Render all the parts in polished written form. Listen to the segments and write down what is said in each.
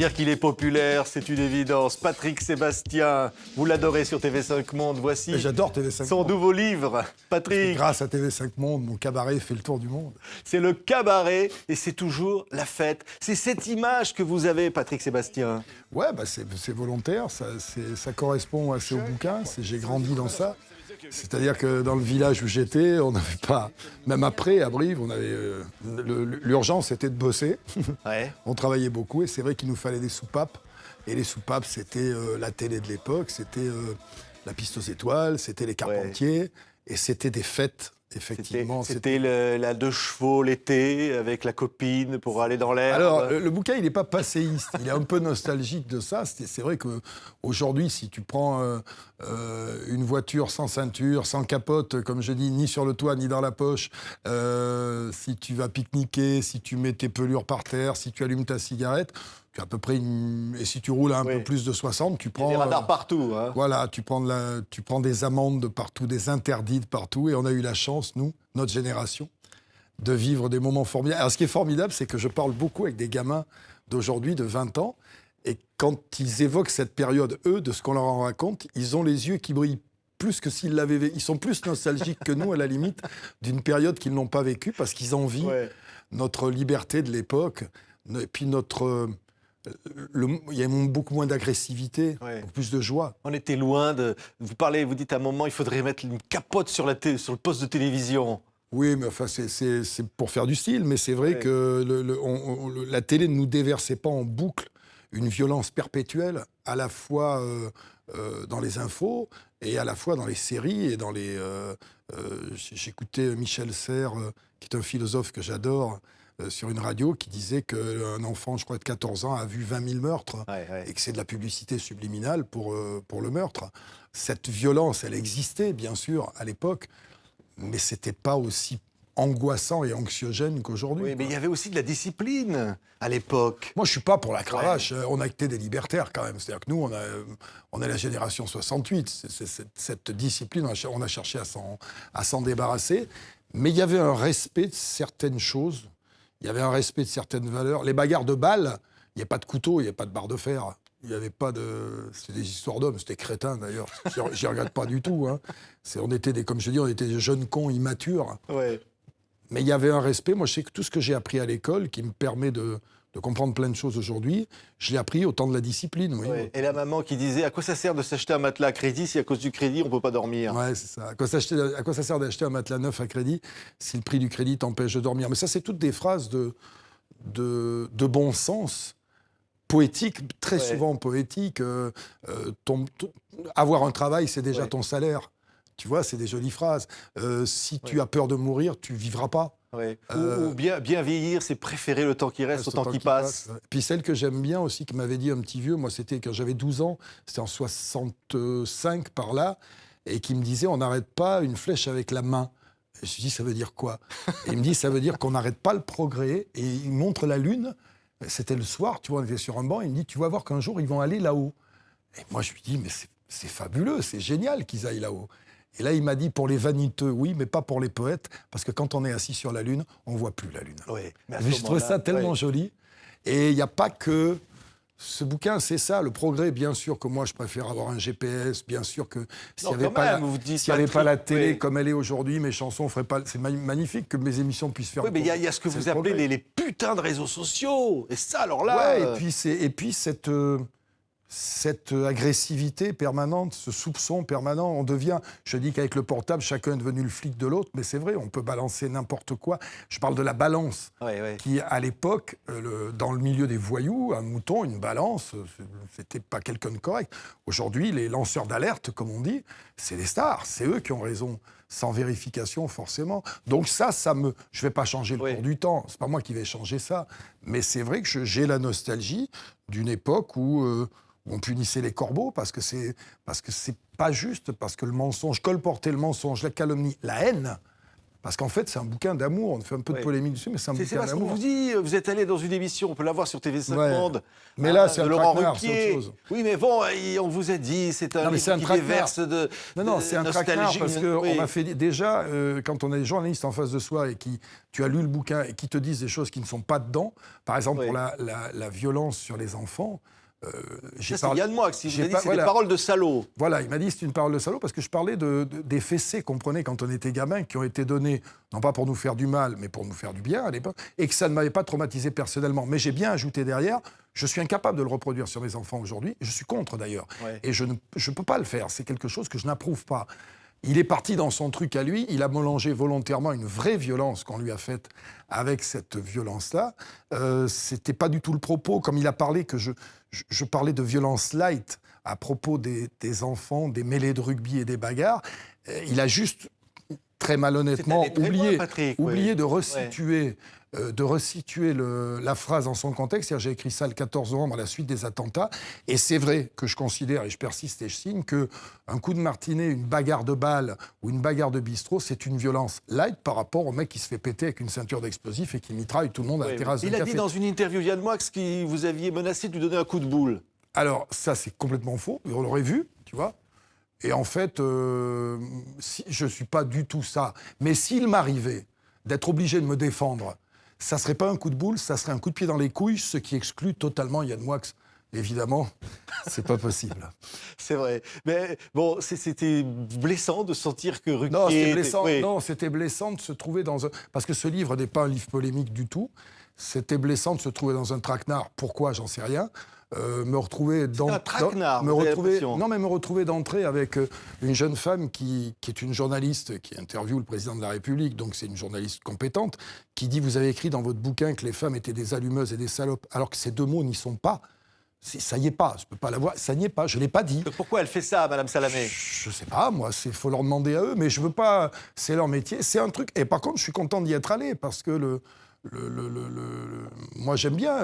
Dire qu'il est populaire, c'est une évidence. Patrick Sébastien, vous l'adorez sur TV5 Monde. Voici J'adore TV5 son Monde. nouveau livre. Patrick, Grâce à TV5 Monde, mon cabaret fait le tour du monde. c'est le cabaret et c'est toujours la fête. C'est cette image que vous avez, Patrick Sébastien. Ouais, bah c'est volontaire, ça correspond assez au bouquin, j'ai grandi dans ça. C'est-à-dire que dans le village où j'étais, on n'avait pas... Même après, à Brive, on avait... l'urgence, c'était de bosser. Ouais. On travaillait beaucoup et c'est vrai qu'il nous fallait des soupapes. Et les soupapes, c'était la télé de l'époque, c'était la piste aux étoiles, c'était les Carpentiers. Et c'était des fêtes, effectivement. C'était la deux chevaux l'été avec la copine pour aller dans l'air. Alors, le bouquin, il n'est pas passéiste, il est un peu nostalgique de ça. C'est vrai qu'aujourd'hui, si tu prends une voiture sans ceinture, sans capote, comme je dis, ni sur le toit, ni dans la poche, si tu vas pique-niquer, si tu mets tes pelures par terre, si tu allumes ta cigarette, tu as à peu près et si tu roules à un peu plus de 60, tu prends... Il y a des radars partout. Hein. Voilà, tu prends des amendes de partout, des interdits de partout. Et on a eu la chance, nous, notre génération, de vivre des moments formidables. Alors, ce qui est formidable, c'est que je parle beaucoup avec des gamins d'aujourd'hui, de 20 ans. Et quand ils évoquent cette période, eux, de ce qu'on leur en raconte, ils ont les yeux qui brillent plus que s'ils l'avaient vécu. Ils sont plus nostalgiques que nous, à la limite, d'une période qu'ils n'ont pas vécue, parce qu'ils envient notre liberté de l'époque. Et puis il y a beaucoup moins d'agressivité, beaucoup plus de joie. On était loin de... Vous dites à un moment, il faudrait mettre une capote sur le poste de télévision. Oui, mais enfin, c'est pour faire du style, mais c'est vrai que la télé ne nous déversait pas en boucle une violence perpétuelle, à la fois dans les infos et à la fois dans les séries et dans les... J'écoutais Michel Serres, qui est un philosophe que j'adore, sur une radio, qui disait qu'un enfant, je crois, de 14 ans, a vu 20 000 meurtres et que c'est de la publicité subliminale pour le meurtre. Cette violence, elle existait, bien sûr, à l'époque, mais c'était pas aussi angoissant et anxiogène qu'aujourd'hui. Oui, mais il y avait aussi de la discipline à l'époque. Moi, je suis pas pour la cravache. On a été des libertaires, quand même. C'est-à-dire que nous, on est la génération 68. Cette discipline, on a cherché à s'en débarrasser. Mais il y avait un respect de certaines choses. Il y avait un respect de certaines valeurs. Les bagarres de balles, il n'y a pas de couteau, il n'y a pas de barre de fer. Il n'y avait pas de... C'était des histoires d'hommes, c'était crétin d'ailleurs. J'y regrette pas du tout. Hein. On était comme je dis, on était des jeunes cons immatures. Ouais. Mais il y avait un respect. Moi, je sais que tout ce que j'ai appris à l'école, qui me permet de comprendre plein de choses aujourd'hui, je l'ai appris au temps de la discipline. Oui. Ouais. Et la maman qui disait, à quoi ça sert de s'acheter un matelas à crédit si à cause du crédit, on ne peut pas dormir? Ouais, c'est ça. À quoi ça sert d'acheter un matelas neuf à crédit si le prix du crédit t'empêche de dormir? Mais ça, c'est toutes des phrases de bon sens, poétiques, très souvent poétiques. Avoir un travail, c'est déjà ton salaire. Tu vois, c'est des jolies phrases. Si tu as peur de mourir, tu vivras pas. Ouais. Ou bien vieillir, c'est préférer le temps qui reste au temps qui passe. Puis celle que j'aime bien aussi, que m'avait dit un petit vieux, moi c'était quand j'avais 12 ans, c'était en 65 par là, et qui me disait on n'arrête pas une flèche avec la main. Et je lui dis ça veut dire quoi? Et il me dit ça veut dire qu'on n'arrête pas le progrès, et il montre la lune, c'était le soir, tu vois, on était sur un banc, et il me dit tu vas voir qu'un jour ils vont aller là-haut. Et moi je lui dis mais c'est fabuleux, c'est génial qu'ils aillent là-haut. Et là, il m'a dit, pour les vaniteux, oui, mais pas pour les poètes, parce que quand on est assis sur la Lune, on ne voit plus la Lune. Oui, mais je trouve ça tellement joli. Et il n'y a pas que... Ce bouquin, c'est ça, le progrès. Bien sûr que moi, je préfère avoir un GPS. Bien sûr que s'il n'y avait pas la télé comme elle est aujourd'hui, mes chansons ne feraient pas... C'est magnifique que mes émissions puissent faire... Oui, mais il y a ce que vous appelez les putains de réseaux sociaux. Et ça, alors là... Ouais, et puis cette agressivité permanente, ce soupçon permanent, on devient... Je dis qu'avec le portable, chacun est devenu le flic de l'autre, mais c'est vrai, on peut balancer n'importe quoi. Je parle de la balance, qui, à l'époque, dans le milieu des voyous, un mouton, une balance, c'était pas quelqu'un de correct. Aujourd'hui, les lanceurs d'alerte, comme on dit, c'est les stars, c'est eux qui ont raison, sans vérification, forcément. Donc je vais pas changer le cours du temps, c'est pas moi qui vais changer ça, mais c'est vrai que j'ai la nostalgie d'une époque où... on punissait les corbeaux parce que c'est pas juste, parce que le mensonge, colporter le mensonge, la calomnie, la haine, Parce qu'en fait, c'est un bouquin d'amour. On fait un peu de polémique dessus, mais c'est un C'est bouquin parce qu'on d'amour. vous dit, vous êtes allé dans une émission, on peut la voir sur TV5 Ouais. Monde. Mais là, c'est de un Laurent traquenard, c'est Ruquier. autre chose. Oui, mais bon, on vous a dit, c'est un Non, mais livre c'est un qui traquenard. déverse de Non, c'est un traquenard nostalgie. parce qu'on Oui. m'a fait déjà, quand on a des journalistes en face de soi et qui, tu as lu le bouquin et qui te disent des choses qui ne sont pas dedans, par exemple Oui. pour la violence sur les enfants, j'ai Ça, c'est Yann Moix qui vous j'ai a dit, pas- c'est voilà. des paroles de salaud. Voilà, il m'a dit c'est une parole de salaud parce que je parlais des fessées qu'on prenait quand on était gamin, qui ont été donnés, non pas pour nous faire du mal, mais pour nous faire du bien à l'époque, et que ça ne m'avait pas traumatisé personnellement. Mais j'ai bien ajouté derrière, je suis incapable de le reproduire sur mes enfants aujourd'hui, je suis contre d'ailleurs. Ouais. Et je ne peux pas le faire, c'est quelque chose que je n'approuve pas. Il est parti dans son truc à lui, il a mélangé volontairement une vraie violence qu'on lui a faite avec cette violence-là. C'était pas du tout le propos, comme il a parlé que je parlais de violence light à propos des enfants, des mêlées de rugby et des bagarres. Il a juste très malhonnêtement C'est allé très loin, Patrick, oublié ouais. de resituer, la phrase dans son contexte. C'est-à-dire, j'ai écrit ça le 14 novembre à la suite des attentats. Et c'est vrai que je considère, et je persiste et je signe, qu'un coup de martinet, une bagarre de balle ou une bagarre de bistrot, c'est une violence light par rapport au mec qui se fait péter avec une ceinture d'explosifs et qui mitraille tout le monde à la terrasse Il d'un a café. dit dans une interview, Yann Moix, que vous aviez menacé de lui donner un coup de boule. Alors, ça, c'est complètement faux. On l'aurait vu, tu vois. Et en fait, je ne suis pas du tout ça. Mais s'il m'arrivait d'être obligé de me défendre, ça ne serait pas un coup de boule, ça serait un coup de pied dans les couilles, ce qui exclut totalement Yann Moix. Évidemment, c'est pas possible. C'est vrai. Mais bon, c'était blessant de sentir que Ruquier... Non, c'était blessant. Oui. Non, c'était blessant de se trouver dans un... Parce que ce livre n'est pas un livre polémique du tout. C'était blessant de se trouver dans un traquenard. Pourquoi, j'en sais rien. Me retrouver un traquenard, vous avez l'impression. non, mais me retrouver d'entrée avec une jeune femme qui est une journaliste qui interviewe le président de la République, donc c'est une journaliste compétente, qui dit vous avez écrit dans votre bouquin que les femmes étaient des allumeuses et des salopes, alors que ces deux mots n'y sont pas. Ça y est pas, je peux pas l'avoir, ça n'y est pas, je l'ai pas dit. Pourquoi elle fait ça, Madame Salamé? Je sais pas, moi, faut leur demander à eux, mais je veux pas, c'est leur métier, c'est un truc. Et par contre, je suis content d'y être allé parce que moi j'aime bien,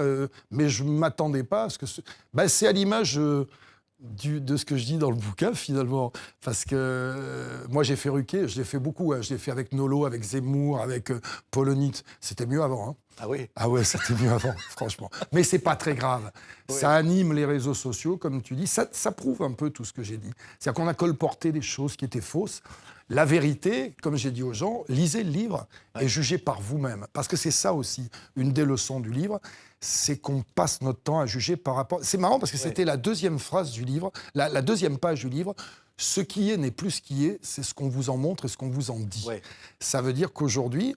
mais je m'attendais pas à ce que c'est à l'image de ce que je dis dans le bouquin finalement, parce que moi j'ai fait Ruquier, je l'ai fait beaucoup, hein. Je l'ai fait avec Nolo, avec Zemmour, avec Polonite, c'était mieux avant. Hein. Ah oui. Ah ouais, c'était mieux avant, franchement. Mais c'est pas très grave. Oui. Ça anime les réseaux sociaux, comme tu dis. Ça prouve un peu tout ce que j'ai dit. C'est-à-dire qu'on a colporté des choses qui étaient fausses. La vérité, comme j'ai dit aux gens, lisez le livre et jugez par vous-même. Parce que c'est ça aussi, une des leçons du livre, c'est qu'on passe notre temps à juger par rapport... C'est marrant parce que c'était la deuxième phrase du livre, la deuxième page du livre. Ce qui est n'est plus ce qui est, c'est ce qu'on vous en montre et ce qu'on vous en dit. Ouais. Ça veut dire qu'aujourd'hui,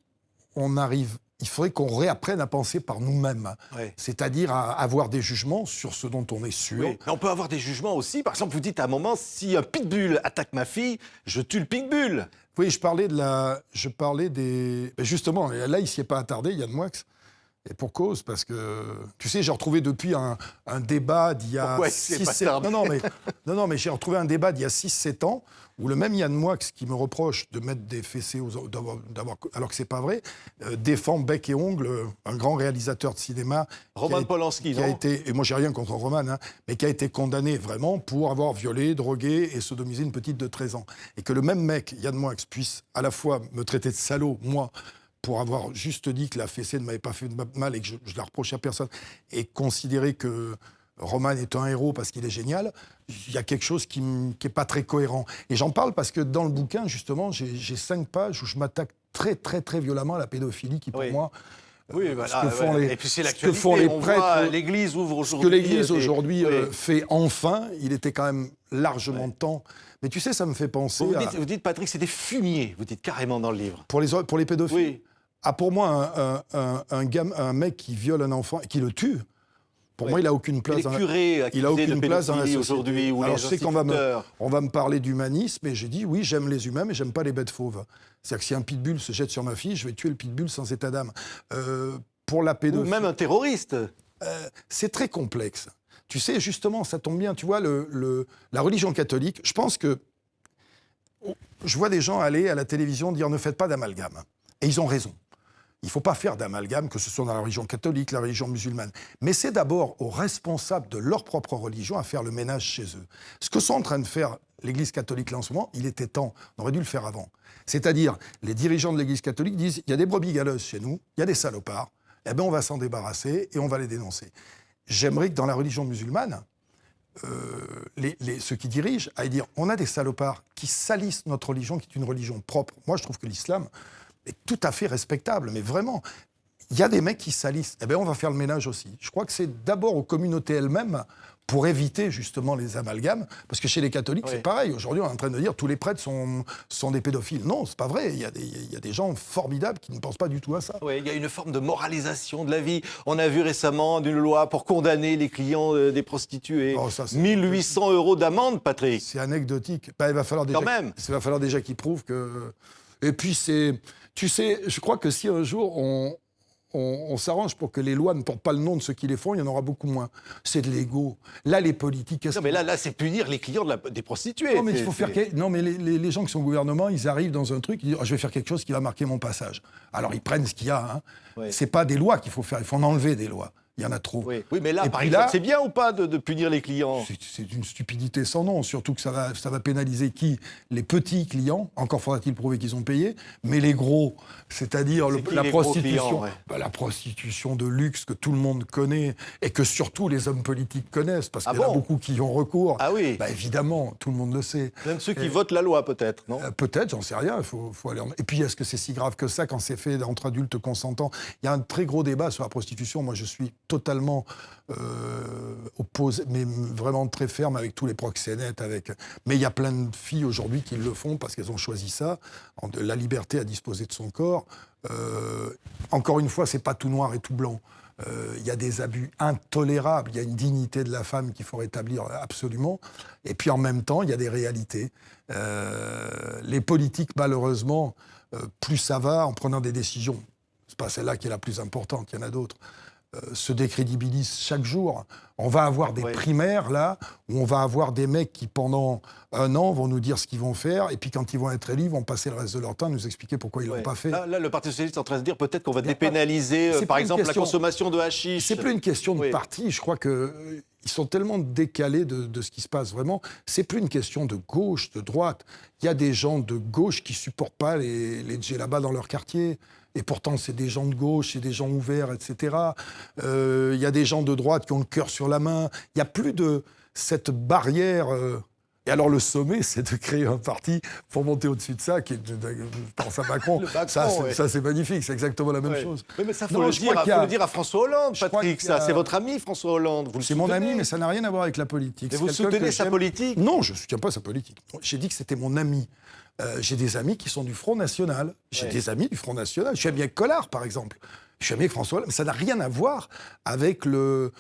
il faudrait qu'on réapprenne à penser par nous-mêmes. Ouais. C'est-à-dire à avoir des jugements sur ce dont on est sûr. Oui. Mais on peut avoir des jugements aussi. Par exemple, vous dites à un moment, si un pitbull attaque ma fille, je tue le pitbull. Oui, je parlais des... Ben justement, là, il s'y est pas attardé, Yann Moix. Et pour cause, parce que, tu sais, j'ai retrouvé depuis un débat d'il y a Pourquoi il s'y est pas 6-7 attardé Non, mais j'ai retrouvé un débat d'il y a 6-7 ans où le même Yann Moix, qui me reproche de mettre des fessées alors que c'est pas vrai, défend bec et ongle un grand réalisateur de cinéma. Roman Polanski, qui a non été, et moi j'ai rien contre Roman, hein, mais qui a été condamné vraiment pour avoir violé, drogué et sodomisé une petite de 13 ans. Et que le même mec, Yann Moix, puisse à la fois me traiter de salaud, moi, pour avoir juste dit que la fessée ne m'avait pas fait de mal et que je la reprochais à personne, et considérer que Roman est un héros parce qu'il est génial, il y a quelque chose qui n'est pas très cohérent. Et j'en parle parce que dans le bouquin, justement, j'ai 5 pages où je m'attaque très, très, très violemment à la pédophilie qui, pour moi... Oui, voilà. Et puis c'est ce que l'actualité. font les On prêtres, voit l'Église ouvre ce aujourd'hui. que l'Église aujourd'hui Oui. fait enfin, il était quand même largement temps. Mais tu sais, ça me fait penser Vous dites, Patrick, c'est des fumiers, vous dites carrément dans le livre. pour les pédophiles. Oui. Ah, pour moi, un mec qui viole un enfant et qui le tue, pour moi, il n'a aucune place. Les curés Il a aucune place dans la société. aujourd'hui, ou Alors, les je sais qu'on va me parler d'humanisme, et j'ai dit oui, j'aime les humains, mais j'aime pas les bêtes fauves. C'est-à-dire que si un pitbull se jette sur ma fille, je vais tuer le pitbull sans état d'âme. Pour la Ou pédophilie, même un terroriste. c'est très complexe. Tu sais, justement, ça tombe bien. Tu vois, la religion catholique, je pense que je vois des gens aller à la télévision dire ne faites pas d'amalgame. Et ils ont raison. Il ne faut pas faire d'amalgame, que ce soit dans la religion catholique, la religion musulmane. Mais c'est d'abord aux responsables de leur propre religion à faire le ménage chez eux. Ce que sont en train de faire l'Église catholique là en ce moment, il était temps, on aurait dû le faire avant. C'est-à-dire, les dirigeants de l'Église catholique disent, il y a des brebis galeuses chez nous, il y a des salopards, eh bien on va s'en débarrasser et on va les dénoncer. J'aimerais que dans la religion musulmane, ceux qui dirigent aillent dire, on a des salopards qui salissent notre religion, qui est une religion propre. Moi, je trouve que l'islam est tout à fait respectable, mais vraiment, il y a des mecs qui salissent. Eh bien, on va faire le ménage aussi. Je crois que c'est d'abord aux communautés elles-mêmes pour éviter justement les amalgames, parce que chez les catholiques, c'est pareil. Aujourd'hui, on est en train de dire tous les prêtres sont des pédophiles. Non, c'est pas vrai. Il y a des gens formidables qui ne pensent pas du tout à ça. Oui, il y a une forme de moralisation de la vie. On a vu récemment une loi pour condamner les clients des prostituées. Oh, ça, 1 800 € d'amende, Patrick. C'est anecdotique. Ben, il va falloir déjà qu'ils prouvent que... Et puis, tu sais, je crois que si un jour on s'arrange pour que les lois ne portent pas le nom de ceux qui les font, il y en aura beaucoup moins. C'est de l'ego. Là, les politiques... Non, mais là, c'est punir les clients des prostituées. Non, mais il faut faire... Non, mais les gens qui sont au gouvernement, ils arrivent dans un truc, ils disent oh, « je vais faire quelque chose qui va marquer mon passage ». Alors, ils prennent ce qu'il y a. Hein. Ouais. C'est pas des lois qu'il faut faire, il faut en enlever des lois. Il y en a trop. Oui, mais là, par exemple, c'est bien ou pas de punir les clients? C'est une stupidité sans nom, surtout que ça va pénaliser qui? Les petits clients, encore faudra-t-il prouver qu'ils ont payé, mais les gros, c'est-à-dire la prostitution, la prostitution de luxe que tout le monde connaît et que surtout les hommes politiques connaissent, parce qu'il y en a beaucoup qui y ont recours. Ah oui. Bah, évidemment, tout le monde le sait. Même ceux qui votent la loi, peut-être, non? Peut-être, j'en sais rien, il faut aller Et puis, est-ce que c'est si grave que ça quand c'est fait entre adultes consentants? Il y a un très gros débat sur la prostitution. Moi, je suis totalement opposé, mais vraiment très ferme avec tous les proxénètes. Mais il y a plein de filles aujourd'hui qui le font parce qu'elles ont choisi ça, la liberté à disposer de son corps. Encore une fois, c'est pas tout noir et tout blanc. Il y a des abus intolérables, il y a une dignité de la femme qu'il faut rétablir absolument. Et puis en même temps, il y a des réalités. Les politiques, malheureusement, plus ça va en prenant des décisions. C'est pas celle-là qui est la plus importante, il y en a d'autres. Se décrédibilisent chaque jour. On va avoir des primaires, là, où on va avoir des mecs qui, pendant 1 an, vont nous dire ce qu'ils vont faire, et puis quand ils vont être élus, ils vont passer le reste de leur temps à nous expliquer pourquoi ils ne l'ont pas fait. Là, le Parti socialiste est en train de se dire peut-être qu'on va dépénaliser, par exemple, la consommation de hashish. C'est plus une question de parti. Je crois qu'ils sont tellement décalés de ce qui se passe vraiment. C'est plus une question de gauche, de droite. Il y a des gens de gauche qui ne supportent pas les djellabas dans leur quartier. Et pourtant, c'est des gens de gauche, c'est des gens ouverts, etc. Il y a des gens de droite qui ont le cœur sur la main. Il n'y a plus de cette barrière. Et alors, le sommet, c'est de créer un parti pour monter au-dessus de ça, qui est, je pense à Macron. Ça, c'est magnifique, c'est exactement la même chose. Oui, mais ça, il faut le dire à François Hollande, Patrick. C'est votre ami, François Hollande. C'est mon ami, mais ça n'a rien à voir avec la politique. Mais vous soutenez sa politique? Non, je ne soutiens pas sa politique. J'ai dit que c'était mon ami. J'ai des amis qui sont du Front National. J'ai des amis du Front National. Je suis ami avec Collard, par exemple. Je suis ami avec François Hollande. Mais ça n'a rien à voir avec le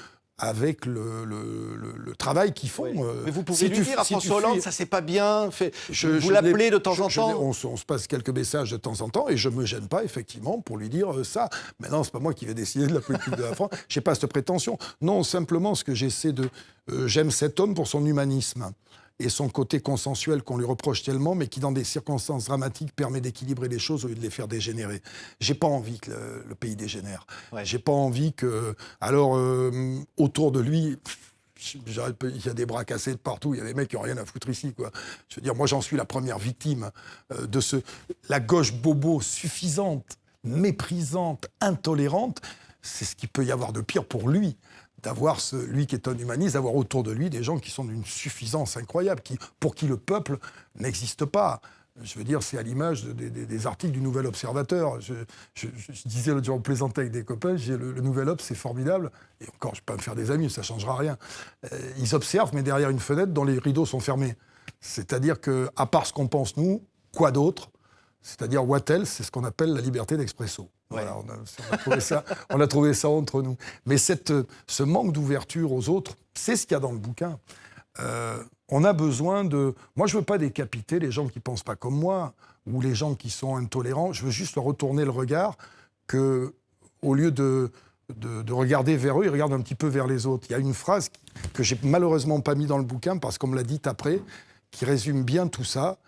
travail qu'ils font. Mais vous pouvez lui dire à François Hollande, ça c'est pas bien. Vous l'appelez de temps en temps. On se passe quelques messages de temps en temps et je me gêne pas, effectivement, pour lui dire ça. Mais non, c'est pas moi qui vais décider de la politique de la France. J'ai pas cette prétention. Non, simplement, ce que j'essaie de... j'aime cet homme pour son humanisme et son côté consensuel qu'on lui reproche tellement, mais qui, dans des circonstances dramatiques, permet d'équilibrer les choses au lieu de les faire dégénérer. J'ai pas envie que le pays dégénère. J'ai pas envie que... Alors, autour de lui... Il y a des bras cassés de partout, il y a des mecs qui n'ont rien à foutre ici, quoi. Je veux dire, moi, j'en suis la première victime de la gauche bobo suffisante, méprisante, intolérante. C'est ce qu'il peut y avoir de pire pour lui. D'avoir lui qui est un humaniste, d'avoir autour de lui des gens qui sont d'une suffisance incroyable, pour qui le peuple n'existe pas. Je veux dire, c'est à l'image des articles du Nouvel Observateur. Je disais l'autre jour, on plaisantait avec des copains, le Nouvel Obs, c'est formidable. Et encore, je ne vais pas me faire des amis, ça ne changera rien. Ils observent, mais derrière une fenêtre dont les rideaux sont fermés. C'est-à-dire qu'à part ce qu'on pense nous, quoi d'autre? C'est-à-dire, what else, c'est ce qu'on appelle la liberté d'expresso. Voilà, on a trouvé ça entre nous. Mais ce manque d'ouverture aux autres, c'est ce qu'il y a dans le bouquin. On a besoin de... Moi, je ne veux pas décapiter les gens qui ne pensent pas comme moi, ou les gens qui sont intolérants. Je veux juste leur retourner le regard, qu'au lieu de regarder vers eux, ils regardent un petit peu vers les autres. Il y a une phrase que j'ai malheureusement pas mis dans le bouquin, parce qu'on me l'a dite après, qui résume bien tout ça.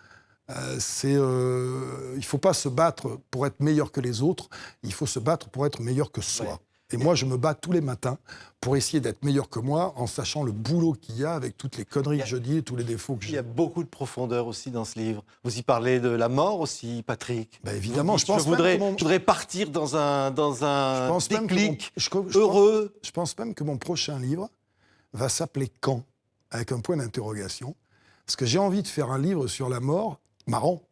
Il ne faut pas se battre pour être meilleur que les autres, il faut se battre pour être meilleur que soi. Ouais. Et moi, je me bats tous les matins pour essayer d'être meilleur que moi, en sachant le boulot qu'il y a avec toutes les conneries que je dis et tous les défauts que Il y j'ai. a beaucoup de profondeur aussi dans ce livre. Vous y parlez de la mort aussi, Patrick. Ben évidemment, Vous je dites, pense voudrais, même que mon- je voudrais partir dans un je pense même que mon- déclic je heureux. Je pense même que mon prochain livre va s'appeler Quand, avec un point d'interrogation. Parce que j'ai envie de faire un livre sur la mort, marrant,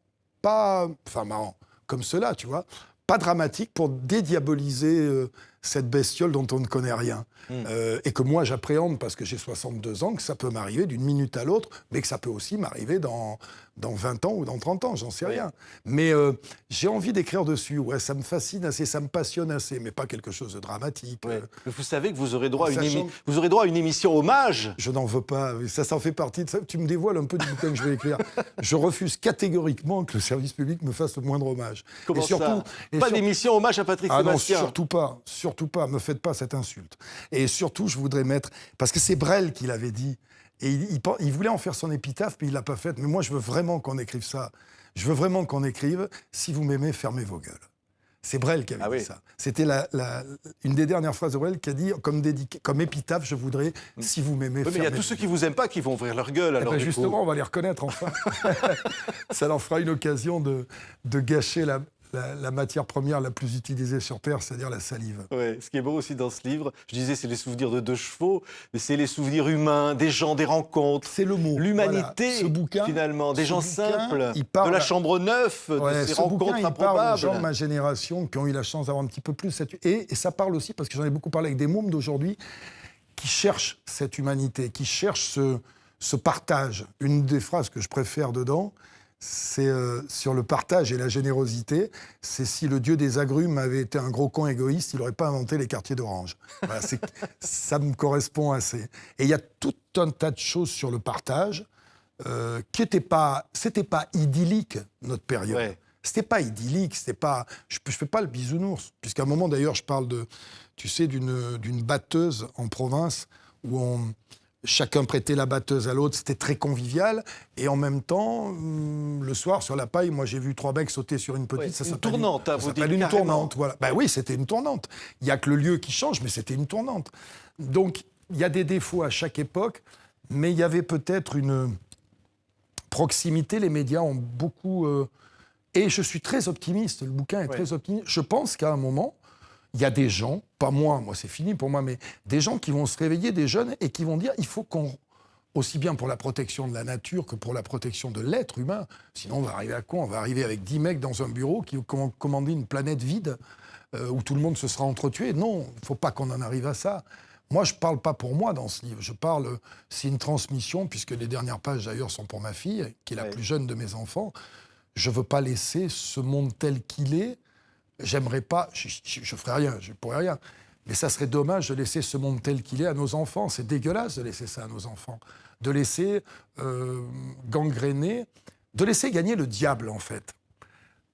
marrant, comme cela, tu vois, pas dramatique pour dédiaboliser cette bestiole dont on ne connaît rien. Et que moi j'appréhende, parce que j'ai 62 ans, que ça peut m'arriver d'une minute à l'autre, mais que ça peut aussi m'arriver dans 20 ans ou dans 30 ans, j'en sais rien. Mais j'ai envie d'écrire dessus, ouais, ça me fascine assez, ça me passionne assez, mais pas quelque chose de dramatique. Ouais. Mais vous savez que vous aurez droit, Sachant- vous aurez droit à une émission hommage. Je n'en veux pas, ça fait partie de ça. Tu me dévoiles un peu du bouquin que je vais écrire. Je refuse catégoriquement que le service public me fasse le moindre hommage. Comment et surtout, ça Pas d'émission hommage à Patrick Ah non, Sébastien. surtout pas, me faites pas cette insulte. Et surtout, je voudrais mettre, parce que c'est Brel qui l'avait dit, et il voulait en faire son épitaphe, puis il l'a pas faite, mais moi je veux vraiment qu'on écrive ça. Je veux vraiment qu'on écrive « Si vous m'aimez, fermez vos gueules ». C'est Brel qui avait dit ça. C'était une des dernières phrases de Brel qui a dit, comme épitaphe, je voudrais « Si vous m'aimez, Oui, mais fermez il y a tous ceux qui vous aiment pas qui vont ouvrir leur gueule. Alors, du coup. justement, on va les reconnaître enfin. Ça leur fera une occasion de gâcher la matière première la plus utilisée sur Terre, c'est-à-dire la salive. Ouais, ce qui est beau aussi dans ce livre, je disais, c'est les souvenirs de deux chevaux, mais c'est les souvenirs humains, des gens, des rencontres. C'est le mot. L'humanité, Voilà. Ce bouquin, finalement, des gens simples, il parle de la chambre neuve, de ces ce bouquin, rencontres il parle aux improbables. gens de ma génération qui ont eu la chance d'avoir un petit peu plus cette... Et ça parle aussi, parce que j'en ai beaucoup parlé avec des mômes d'aujourd'hui, qui cherchent cette humanité, qui cherchent ce partage. Une des phrases que je préfère dedans, c'est sur le partage et la générosité, c'est si le dieu des agrumes avait été un gros con égoïste, il n'aurait pas inventé les quartiers d'orange. Voilà, ça me correspond assez. Et il y a tout un tas de choses sur le partage qui n'étaient pas... C'était pas idyllique, notre période. Ouais. C'était pas idyllique, c'était pas... Je fais pas le bisounours, puisqu'à un moment, d'ailleurs, je parle d'une batteuse en province où chacun prêtait la batteuse à l'autre, c'était très convivial, et en même temps, le soir, sur la paille, moi j'ai vu 3 mecs sauter sur une petite, Ouais, ça une s'appelle tournante, ça vous s'appelle dites une carrément. tournante, voilà. Ben oui, c'était une tournante. Il n'y a que le lieu qui change, mais c'était une tournante. Donc, il y a des défauts à chaque époque, mais il y avait peut-être une proximité, les médias ont beaucoup... Et je suis très optimiste, le bouquin est très optimiste. Je pense qu'à un moment, il y a des gens, pas moi c'est fini pour moi, mais des gens qui vont se réveiller, des jeunes, et qui vont dire il faut qu'on, aussi bien pour la protection de la nature que pour la protection de l'être humain, sinon on va arriver à quoi? On va arriver avec 10 mecs dans un bureau qui vont commander une planète vide où tout le monde se sera entretué. Non, il ne faut pas qu'on en arrive à ça. Moi, je ne parle pas pour moi dans ce livre. Je parle, c'est une transmission, puisque les dernières pages d'ailleurs sont pour ma fille, qui est la plus jeune de mes enfants. Je ne veux pas laisser ce monde tel qu'il est. J'aimerais pas, je ferais rien, je pourrais rien. Mais ça serait dommage de laisser ce monde tel qu'il est à nos enfants. C'est dégueulasse de laisser ça à nos enfants. De laisser gangréner, de laisser gagner le diable, en fait.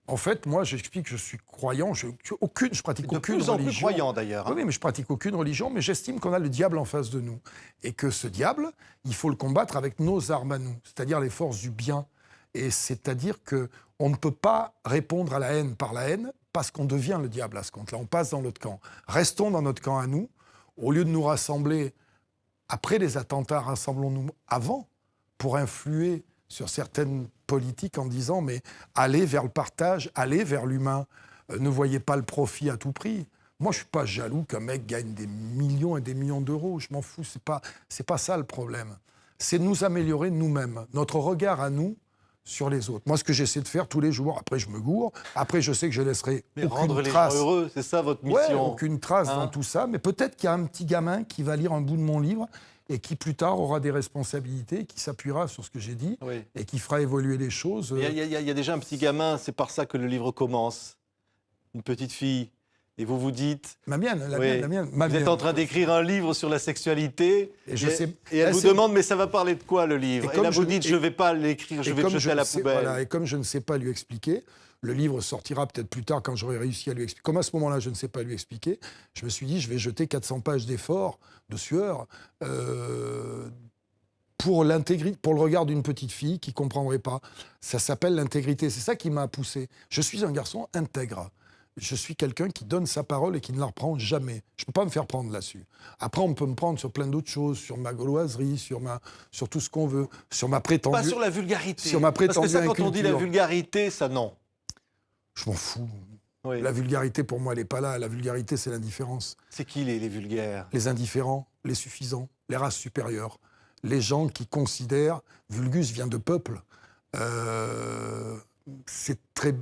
En fait, moi, j'explique que je suis croyant, je pratique aucune religion. De plus en plus croyant, d'ailleurs. Hein. Oui, mais je pratique aucune religion, mais j'estime qu'on a le diable en face de nous. Et que ce diable, il faut le combattre avec nos armes à nous, c'est-à-dire les forces du bien. Et c'est-à-dire qu'on ne peut pas répondre à la haine par la haine, parce qu'on devient le diable à ce compte-là. On passe dans notre camp. Restons dans notre camp à nous. Au lieu de nous rassembler après les attentats, rassemblons-nous avant pour influer sur certaines politiques en disant mais allez vers le partage, allez vers l'humain. Ne voyez pas le profit à tout prix. Moi, je ne suis pas jaloux qu'un mec gagne des millions et des millions d'euros. Je m'en fous. C'est pas ça le problème. C'est de nous améliorer nous-mêmes. Notre regard à nous sur les autres. Moi, ce que j'essaie de faire tous les jours, après je me gourre, après je sais que je laisserai aucune rendre les trace. gens heureux, c'est ça votre mission. Ouais, aucune trace dans tout ça, mais peut-être qu'il y a un petit gamin qui va lire un bout de mon livre et qui plus tard aura des responsabilités, qui s'appuiera sur ce que j'ai dit et qui fera évoluer les choses. Il y a déjà un petit gamin, c'est par ça que le livre commence. Une petite fille. Et vous vous dites... La mienne. Vous êtes en train d'écrire un livre sur la sexualité et elle vous demande mais ça va parler de quoi le livre? Et là vous dites je ne vais pas l'écrire, je vais le jeter à la poubelle. Voilà, et comme je ne sais pas lui expliquer, le livre sortira peut-être plus tard quand j'aurai réussi à lui expliquer. Comme à ce moment-là je ne sais pas lui expliquer, je me suis dit je vais jeter 400 pages d'efforts, de sueur, pour le regard d'une petite fille qui ne comprendrait pas. Ça s'appelle l'intégrité. C'est ça qui m'a poussé. Je suis un garçon intègre. Je suis quelqu'un qui donne sa parole et qui ne la reprend jamais. Je ne peux pas me faire prendre là-dessus. Après, on peut me prendre sur plein d'autres choses, sur ma gauloiserie, sur tout ce qu'on veut, sur ma prétendue... Pas sur la vulgarité. Sur ma prétendue Parce que ça, quand on dit la vulgarité, ça, non. Je m'en fous. Oui. La vulgarité, pour moi, elle n'est pas là. La vulgarité, c'est l'indifférence. C'est qui les vulgaires? Les indifférents, les suffisants, les races supérieures. Les gens qui considèrent... Vulgus vient de peuple. C'est très...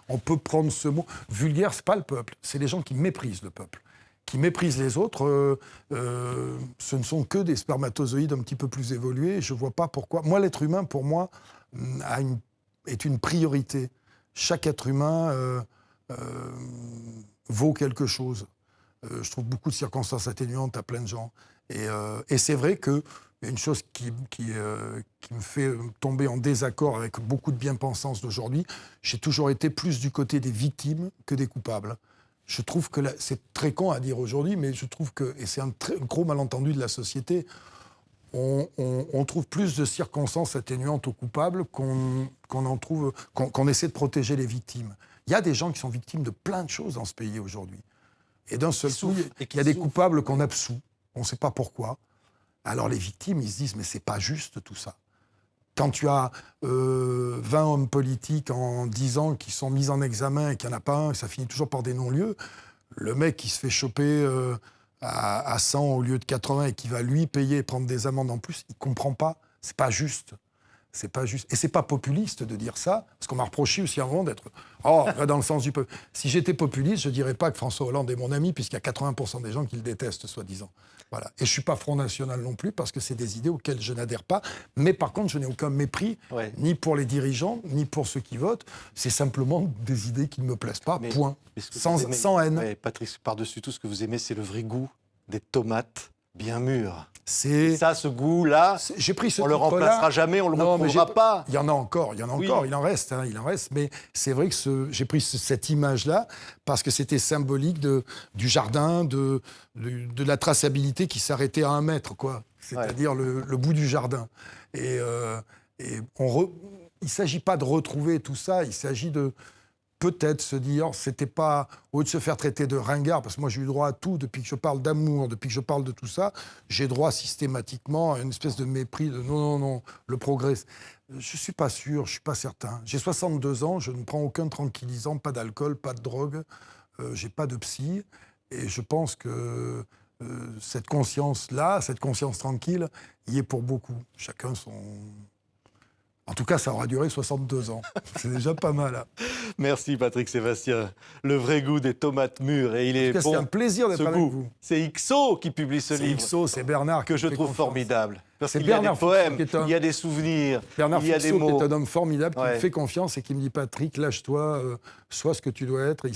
On peut prendre ce mot. Vulgaire, c'est pas le peuple. C'est les gens qui méprisent le peuple. Qui méprisent les autres. Ce ne sont que des spermatozoïdes un petit peu plus évolués. Je vois pas pourquoi... Moi, l'être humain, pour moi, est une priorité. Chaque être humain vaut quelque chose. Je trouve beaucoup de circonstances atténuantes à plein de gens. Et c'est vrai que une chose qui me fait tomber en désaccord avec beaucoup de bien-pensance d'aujourd'hui, j'ai toujours été plus du côté des victimes que des coupables. Je trouve que c'est très con à dire aujourd'hui, mais je trouve que, et c'est un gros malentendu de la société, on trouve plus de circonstances atténuantes aux coupables qu'on essaie de protéger les victimes. Il y a des gens qui sont victimes de plein de choses dans ce pays aujourd'hui. Et d'un seul coup, il y a des coupables qu'on absout. On ne sait pas pourquoi. Alors les victimes, ils se disent, mais c'est pas juste tout ça. Quand tu as 20 hommes politiques en 10 ans qui sont mis en examen et qu'il n'y en a pas un, et ça finit toujours par des non-lieux, le mec qui se fait choper à 100 au lieu de 80 et qui va lui payer et prendre des amendes en plus, il ne comprend pas. C'est pas juste. C'est pas juste. Et c'est pas populiste de dire ça, parce qu'on m'a reproché aussi avant d'être dans le sens du peuple. Si j'étais populiste, je dirais pas que François Hollande est mon ami, puisqu'il y a 80% des gens qui le détestent, soi-disant. Voilà. Et je suis pas Front National non plus, parce que c'est des idées auxquelles je n'adhère pas. Mais par contre, je n'ai aucun mépris, ni pour les dirigeants, ni pour ceux qui votent. C'est simplement des idées qui ne me plaisent pas, point. Sans haine. Ouais, Patrice, par-dessus tout, ce que vous aimez, c'est le vrai goût des tomates bien mûres. C'est ça, ce goût-là, j'ai pris ce on le remplacera jamais, on le retrouvera pas. Il y en a encore, il en reste, mais c'est vrai que j'ai pris cette image-là parce que c'était symbolique du jardin, de la traçabilité qui s'arrêtait à 1 mètre, quoi. C'est-à-dire le bout du jardin. Et il ne s'agit pas de retrouver tout ça, il s'agit de peut-être se dire, c'était pas, au lieu de se faire traiter de ringard, parce que moi j'ai eu droit à tout, depuis que je parle d'amour, depuis que je parle de tout ça, j'ai droit systématiquement à une espèce de mépris de non, le progrès. Je suis pas sûr, je suis pas certain. J'ai 62 ans, je ne prends aucun tranquillisant, pas d'alcool, pas de drogue, j'ai pas de psy, et je pense que cette conscience-là, cette conscience tranquille, y est pour beaucoup. Chacun son... En tout cas, ça aura duré 62 ans. C'est déjà pas mal. Hein. Merci Patrick Sébastien. Le vrai goût des tomates mûres. Et il est bon. C'est un plaisir d'être avec vous. C'est XO qui publie ce livre. XO, c'est Bernard que je trouve formidable. Parce qu'il y Bernard a des poèmes, il y a des souvenirs, Bernard il y a des mots. Qui est un homme formidable, qui me fait confiance et qui me dit, Patrick, lâche-toi, sois ce que tu dois être.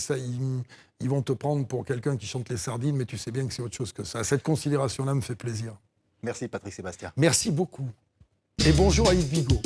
Ils vont te prendre pour quelqu'un qui chante les sardines, mais tu sais bien que c'est autre chose que ça. Cette considération-là me fait plaisir. Merci Patrick Sébastien. Merci beaucoup. Et bonjour à Yves Bigot.